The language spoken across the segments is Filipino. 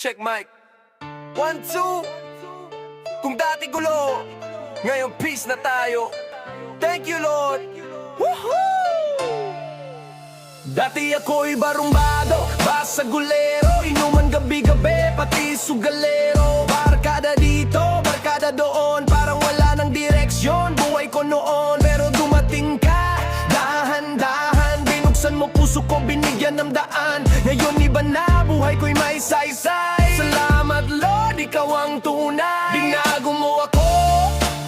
Check mic 1, 2. Kung dati gulo, ngayon peace na tayo. Thank you Lord. Woohoo! Dati ako'y barumbado, basagulero, inuman gabi-gabi, pati sugalero. Barkada dito, barkada doon, parang wala ng direksyon buhay ko noon. Pero dumating ka, dahan-dahan, binuksan mo puso ko, binigyan ng daan. Ngayon iba na, buhay ko'y may saysay. Salamat Lord, ikaw ang tunay. Binago mo ako,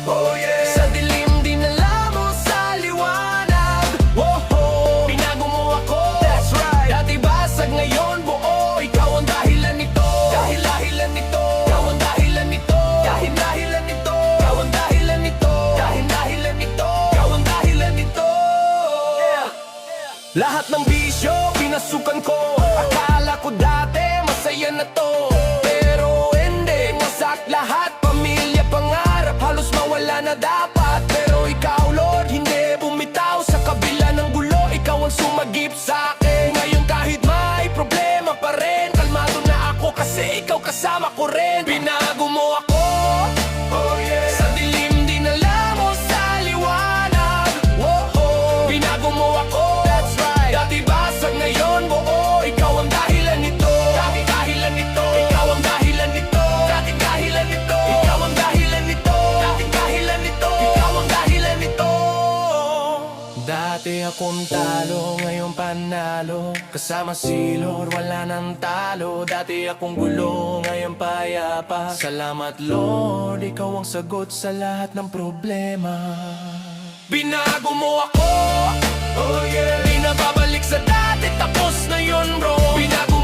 oh yeah. Sa dilim dinala mo sa liwanag, oh oh. Binago mo ako, that's right. Dati basag, ngayon buo, ikaw ang dahilan nito. Dahilan nito, ikaw ang dahilan nito. Dahilan nito, ikaw ang dahilan nito. Dahilan nito, ikaw ang dahilan nito. Yeah. Lahat ng bisyo, pinasukan ko. Akala ko dati, masaya na to. Pero hindi, wasak lahat. Pamilya, pangarap, halos mawala na dapat. Pero ikaw Lord, hindi bumitaw. Sa kabila ng gulo, ikaw ang sumagip sa akin. Ngayon kahit may problema pa rin, kalmado na ako kasi ikaw kasama ko rin. Binago mo ako, oh yeah. Sa dilim dinala mo sa liwanag, oh oh. Binago mo ako, that's right. Dati basag, ngayon buo, ikaw ang dahilan nito. Dahilan nito, ikaw ang dahilan nito. Dahilan nito, ikaw ang dahilan nito. Dahilan nito, ikaw ang dahilan nito. Dati akong talo, ngayon panalo. Kasama si Lord, wala nang talo. Dati akong gulo, ngayon payapa. Salamat Lord, ikaw ang sagot sa lahat ng problema. Binago mo ako, oh yeah. Di na babalik sa dati, tapos na yun bro. Binago